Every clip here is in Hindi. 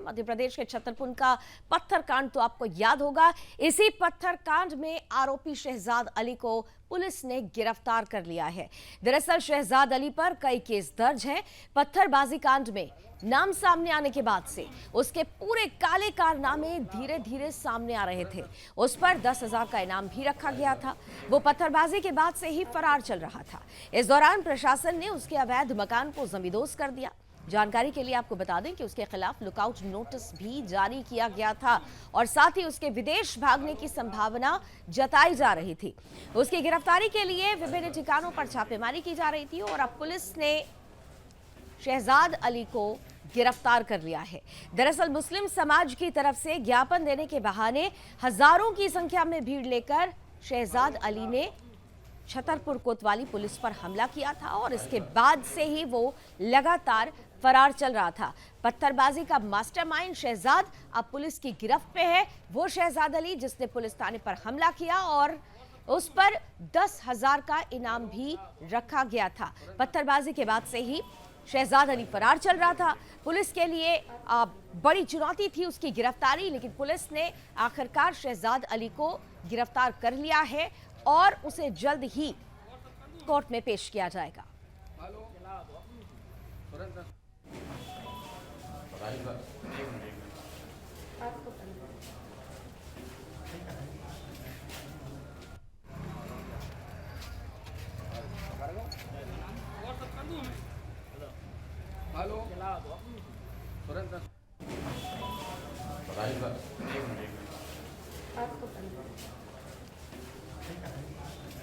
मध्य प्रदेश के छतरपुर का पत्थर कांड तो आपको याद होगा। इसी पत्थर कांड में आरोपी शहजाद अली को पुलिस ने गिरफ्तार कर लिया है। दरअसल शहजाद अली पर कई केस दर्ज हैं। पत्थरबाजी कांड में नाम सामने आने के बाद से उसके पूरे काले कारनामे धीरे धीरे सामने आ रहे थे। उस पर 10,000 का इनाम भी रखा गया था। वो पत्थरबाजी के बाद से ही फरार चल रहा था। इस दौरान प्रशासन ने उसके अवैध मकान को जमींदोज कर दिया। जानकारी के लिए आपको बता दें कि उसके खिलाफ लुकआउट नोटिस भी जारी किया गया था और साथ ही उसके विदेश भागने की संभावना जताई जा रही थी। उसकी गिरफ्तारी के लिए विभिन्न ठिकानों पर छापेमारी की जा रही थी और अब पुलिस ने शहजाद अली को गिरफ्तार कर लिया है। दरअसल मुस्लिम समाज की तरफ से ज्ञापन देने के बहाने हजारों की संख्या में भीड़ लेकर शहजाद अली ने छतरपुर कोतवाली पुलिस पर हमला किया था और इसके बाद से ही वो लगातार फरार चल रहा था। पत्थरबाजी का मास्टरमाइंड शहजाद अब पुलिस की गिरफ्त पे है। वो शहजाद अली जिसने पुलिस थाने पर हमला किया और उस पर 10,000 का इनाम भी रखा गया था। पत्थरबाजी के बाद से ही शहजाद अली फरार चल रहा था। पुलिस के लिए बड़ी चुनौती थी उसकी गिरफ्तारी, लेकिन पुलिस ने आखिरकार शहजाद अली को गिरफ्तार कर लिया है और उसे जल्द ही कोर्ट में पेश किया जाएगा।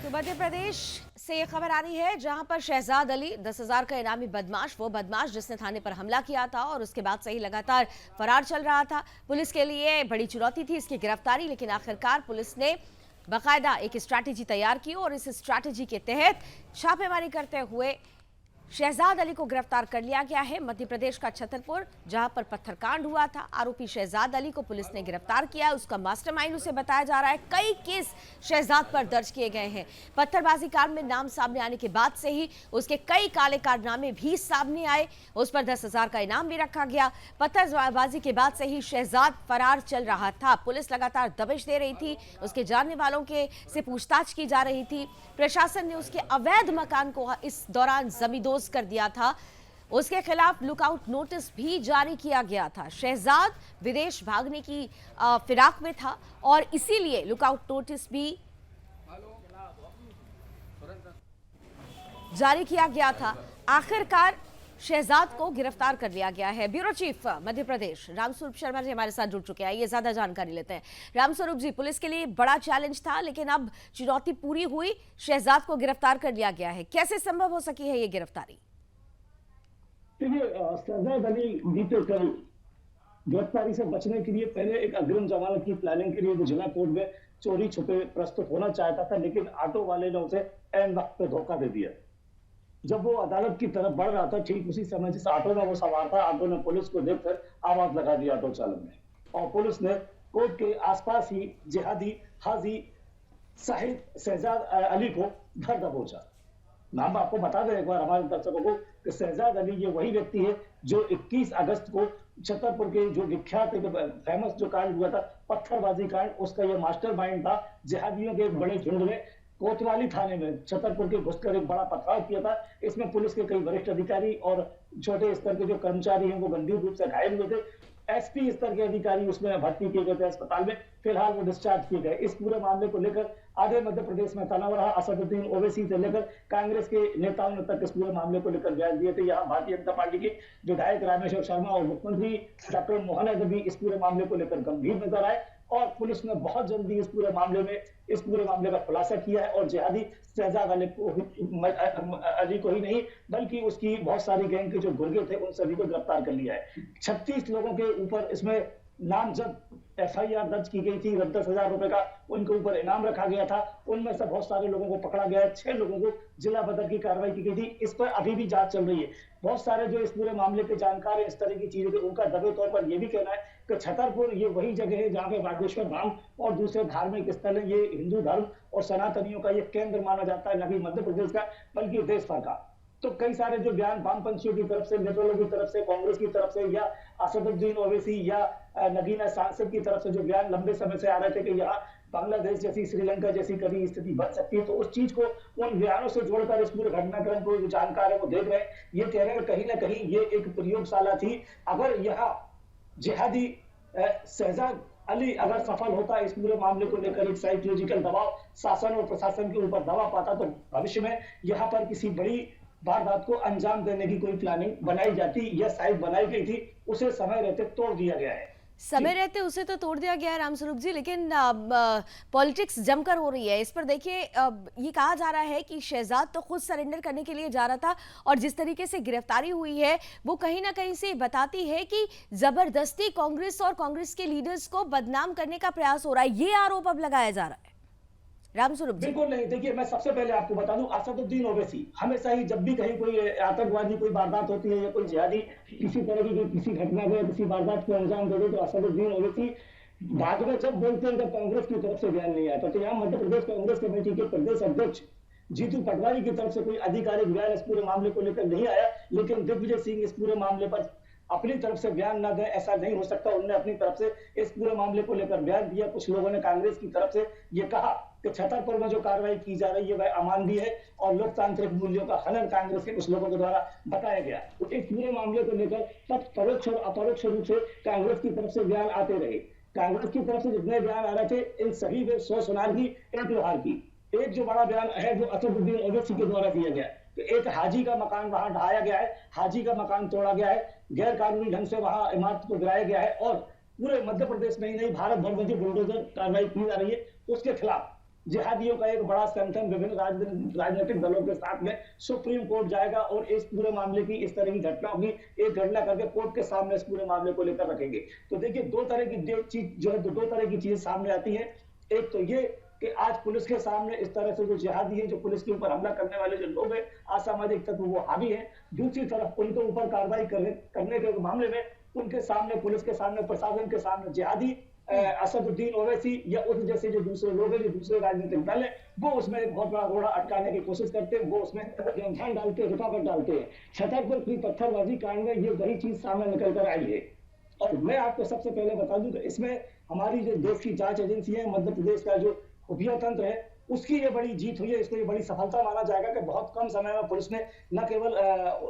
तो मध्य प्रदेश से ये खबर आ रही है जहां पर शहजाद अली 10,000 का इनामी बदमाश, वो बदमाश जिसने थाने पर हमला किया था और उसके बाद से ही लगातार फरार चल रहा था। पुलिस के लिए बड़ी चुनौती थी इसकी गिरफ्तारी, लेकिन आखिरकार पुलिस ने बाकायदा एक स्ट्रैटेजी तैयार की और इस स्ट्रैटेजी के तहत छापेमारी करते हुए शहजाद अली को गिरफ्तार कर लिया गया है। मध्य प्रदेश का छतरपुर जहां पर पत्थरकांड हुआ था, आरोपी शहजाद अली को पुलिस ने गिरफ्तार किया है। उसका मास्टरमाइंड उसे बताया जा रहा है। कई केस शहजाद पर दर्ज किए गए हैं। पत्थरबाजी कांड में नाम सामने आने के बाद से ही उसके कई काले कारनामे भी सामने आए। उस पर 10,000 का इनाम भी रखा गया। पत्थरबाजी के बाद से ही शहजाद फरार चल रहा था। पुलिस लगातार दबिश दे रही थी, उसके जानने वालों के से पूछताछ की जा रही थी। प्रशासन ने उसके अवैध मकान को इस दौरान जमींदोज कर दिया था। उसके खिलाफ लुकआउट नोटिस भी जारी किया गया था। शहजाद विदेश भागने की फिराक में था और इसीलिए लुकआउट नोटिस भी जारी किया गया था। आखिरकार शहजाद को गिरफ्तार कर लिया गया है। ब्यूरो चीफ मध्य प्रदेश रामस्वरूप शर्मा जी हमारे साथ जुड़ चुके हैं। ये ज्यादा जानकारी लेते हैं। रामस्वरूप जी, पुलिस के लिए बड़ा चैलेंज था, लेकिन अब चुनौती पूरी हुई, शहजाद को गिरफ्तार कर लिया गया है। कैसे संभव हो सकी है ये गिरफ्तारी? शहजाद अली बीते कल गिरफ्तारी से बचने के लिए पहले एक अग्रिम जमानत की प्लानिंग के लिए वो जिला कोर्ट में चोरी छुपे प्रस्तुत होना चाहता था, लेकिन ऑटो वाले ने उसे ऐन वक्त पे धोखा दे दिया। जब वो अदालत की तरफ बढ़ रहा था, ठीक उसी समय जिस ऑटो में वो सवार था, ऑटो ने पुलिस को देखकर आवाज लगा दी ऑटो चालक ने, और पुलिस ने कोर्ट के आसपास ही जिहादी हाजी साहिद शहजाद अली को धर दबोचा। नाम आपको बता दें एक बार हमारे दर्शकों को कि शहजाद अली ये वही व्यक्ति है जो 21 अगस्त को छतरपुर के जो विख्यात फेमस जो कांड हुआ था पत्थरबाजी कांड, उसका ये मास्टरमाइंड था। जिहादियों के एक बड़े झुंड ने कोतवाली थाने में छतरपुर के घुसकर एक बड़ा पथराव किया था। इसमें पुलिस के कई वरिष्ठ अधिकारी और छोटे स्तर के जो कर्मचारी हैं वो गंभीर रूप से घायल हुए थे। एसपी स्तर के अधिकारी उसमें भर्ती किए गए थे अस्पताल में, फिलहाल वो डिस्चार्ज किए गए। इस पूरे मामले को लेकर आधे मध्य प्रदेश में तनाव रहा। असदुद्दीन ओवैसी से लेकर कांग्रेस के नेताओं ने तक इस पूरे मामले को लेकर बयान दिए थे। यहाँ भारतीय जनता पार्टी के विधायक रामेश्वर शर्मा और मुख्यमंत्री डॉक्टर मोहन भी इस पूरे मामले को लेकर गंभीर नजर आए और पुलिस ने बहुत जल्दी इस पूरे मामले का खुलासा किया है और जिहादी शहजाद अली को ही नहीं बल्कि उसकी बहुत सारी गैंग के जो गुर्गे थे उन सभी को गिरफ्तार कर लिया है। 36 लोगों के ऊपर इसमें नामजद FIR दर्ज की गई थी। 10,000 रुपए का उनके ऊपर इनाम रखा गया था। उनमें से बहुत सारे लोगों को पकड़ा गया है। 6 लोगों को जिला बदर की कार्रवाई की गई थी। इस पर अभी भी जांच चल रही है। बहुत सारे जो इस पूरे मामले के जानकार है, इस तरह की चीजें, उनका दबे तौर पर यह भी कहना है कि छतरपुर ये वही जगह है जहाँ पे बागेश्वर धाम और दूसरे धार्मिक स्थल है। ये हिंदू धर्म और सनातनियों का ये केंद्र माना जाता है, न कि मध्य प्रदेश का बल्कि देश भर का। तो कई सारे जो बयान वामपंथियों की तरफ से, नेताओं की तरफ से, कांग्रेस की तरफ से या असदुद्दीन ओवैसी या नगीना सांसद की तरफ से जो बयान लंबे समय से आ रहे थे कि यहाँ बांग्लादेश जैसी, श्रीलंका जैसी कभी स्थिति बन सकती है, तो उस चीज को, उन बयानों से जोड़कर इस पूरे घटनाक्रम को जो जानकार है वो देख रहे हैं, ये कह रहे हैं कहीं ना कहीं ये एक प्रयोगशाला थी। अगर यहाँ जिहादी शहजाद अली अगर सफल होता इस पूरे मामले को लेकर, एक साइकोलॉजिकल दबाव शासन और प्रशासन के ऊपर दबा पाता, तो भविष्य में यहाँ पर किसी बड़ी वारदात को अंजाम देने की कोई प्लानिंग बनाई जाती या शायद बनाई गई थी, उसे समय रहते तोड़ दिया गया है। समय रहते उसे तो तोड़ दिया गया है रामस्वरूप जी, लेकिन पॉलिटिक्स जमकर हो रही है इस पर। देखिए, ये कहा जा रहा है कि शहजाद तो खुद सरेंडर करने के लिए जा रहा था, और जिस तरीके से गिरफ्तारी हुई है वो कहीं ना कहीं से बताती है कि जबरदस्ती कांग्रेस और कांग्रेस के लीडर्स को बदनाम करने का प्रयास हो रहा है। ये आरोप अब लगाया जा रहा है रामस्वरूप जी। बिल्कुल नहीं। देखिए, मैं सबसे पहले आपको बता दूं, असदुद्दीन ओवैसी हमेशा ही जब भी कहीं कोई आतंकवादी कोई वारदात होती है या कोई जिहादी किसी तरह की किसी घटना को या किसी वारदात को अंजाम दे दे, तो असदुद्दीन ओवैसी बाद में जब बोलते हैं, जब कांग्रेस की तरफ से बयान नहीं आता, तो यहाँ मध्य प्रदेश कांग्रेस कमेटी के प्रदेश अध्यक्ष जीतू पटवारी की तरफ से कोई आधिकारिक बयान इस पूरे मामले को लेकर नहीं आया। लेकिन दिग्विजय सिंह इस पूरे मामले पर अपनी तरफ से बयान ना दें, ऐसा नहीं हो सकता। उन्होंने अपनी तरफ से इस पूरे मामले को लेकर बयान दिया। कुछ लोगों ने कांग्रेस की तरफ से ये कहा कि छतरपुर में जो कार्रवाई की जा रही है वह अमानवीय है और लोकतांत्रिक मूल्यों का हनन कांग्रेस के कुछ लोगों के द्वारा बताया गया। तो इस पूरे मामले को लेकर तब परोक्ष और अपरोक्ष रूप से कांग्रेस की तरफ से बयान आते रहे। कांग्रेस की तरफ से जितने बयान आ रहे थे, इन सभी में 100 सुनार की, एक लोहार की। एक जो बड़ा बयान है वो असदुद्दीन ओवैसी के द्वारा दिया गया, तो एक हाजी का मकान वहां ढहाया गया है, हाजी का मकान तोड़ा गया है, गैर कानूनी ढंग से वहां इमारत को गिराया गया है, और पूरे मध्य प्रदेश में ही नहीं भारत भर में जो बुलडोजर कार्रवाई की जा रही है उसके खिलाफ जिहादियों का एक बड़ा संगठन विभिन्न राजनीतिक दलों के साथ में सुप्रीम कोर्ट जाएगा और इस पूरे मामले की, इस तरह की घटनाओं की एक घटना करके कोर्ट के सामने इस पूरे मामले को लेकर रखेंगे। तो देखिए, दो तरह की चीज जो है, दो तरह की चीजें सामने आती है। एक तो ये कि आज पुलिस के सामने इस तरह से जो जिहादी है, जो पुलिस के ऊपर हमला करने वाले जो लोग हैं, असामाजिक तत्व, वो हावी है। दूसरी तरफ उनके ऊपर कार्रवाई करने के मामले में उनके सामने, पुलिस के सामने, प्रशासन के सामने जिहादी असदुद्दीन ओवैसी या उस जैसे जो दूसरे लोग हैं, जो दूसरे राजनीतिक दल है, वो उसमें एक बहुत बड़ा घोड़ा अटकाने की कोशिश करते हैं, वो उसमें व्यवधान डालते हैं, रुकावट डालते हैं। छतरपुर की पत्थरबाजी कांड में ये वही चीज सामने निकल कर आई है। और मैं आपको सबसे पहले बता दूं कि इसमें हमारी जो देश की जांच एजेंसी है, मध्य प्रदेश का जो खुफिया तंत्र है, उसकी ये बड़ी जीत हुई है। इसको ये बड़ी सफलता माना जाएगा कि बहुत कम समय में पुलिस ने न केवल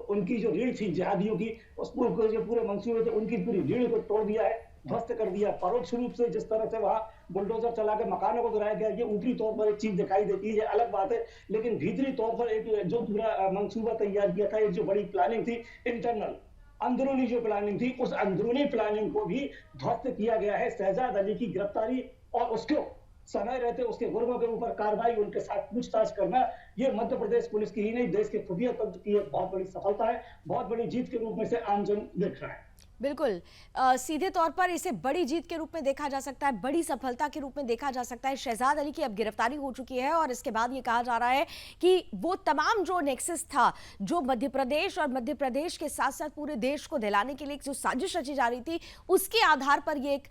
उनकी जो रीढ़ थी जिहादियों की, उस पूरे मंसूबे थे, उनकी पूरी रीढ़ को तोड़ दिया है, ध्वस्त कर दिया। परोक्ष रूप से जिस तरह से वहां बुलडोजर चला के मकानों को गिराया गया, ये ऊपरी तौर पर एक चीज दिखाई देती है, ये अलग बात है। लेकिन भीतरी तौर पर एक जो पूरा मंसूबा तैयार किया था, एक जो बड़ी प्लानिंग थी, इंटरनल अंदरूनी जो प्लानिंग थी, उस अंदरूनी प्लानिंग को भी ध्वस्त किया गया है। शहजाद अली की गिरफ्तारी और उसको समय रहते उसके गुर्गों के ऊपर कार्रवाई, उनके साथ पूछताछ करना, ये मध्य प्रदेश पुलिस की ही नहीं, देश के खुफिया तंत्र की एक बहुत बड़ी सफलता है, बहुत बड़ी जीत के रूप में से आमजन देख रहा है। बिल्कुल, सीधे तौर पर इसे बड़ी जीत के रूप में देखा जा सकता है, बड़ी सफलता के रूप में देखा जा सकता है। शहजाद अली की अब गिरफ्तारी हो चुकी है और इसके बाद ये कहा जा रहा है कि वो तमाम जो नेक्सस था, जो मध्य प्रदेश और मध्य प्रदेश के साथ साथ पूरे देश को दिलाने के लिए जो साजिश रची जा रही थी, उसके आधार पर ये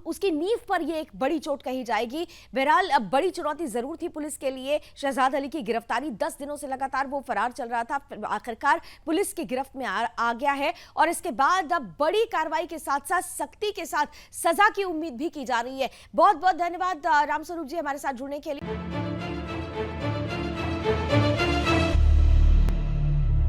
उसकी नींव पर ये एक बड़ी चोट कही जाएगी। बहरहाल अब बड़ी चुनौती जरूर थी पुलिस के लिए। शहजाद अली की गिरफ्तारी, 10 दिनों से लगातार वो फरार चल रहा था, आखिरकार पुलिस की गिरफ्त में आ गया है और इसके बाद अब बड़ी कार्रवाई के साथ साथ सख्ती के साथ सजा की उम्मीद भी की जा रही है। बहुत बहुत धन्यवाद रामस्वरूप जी हमारे साथ जुड़ने के लिए।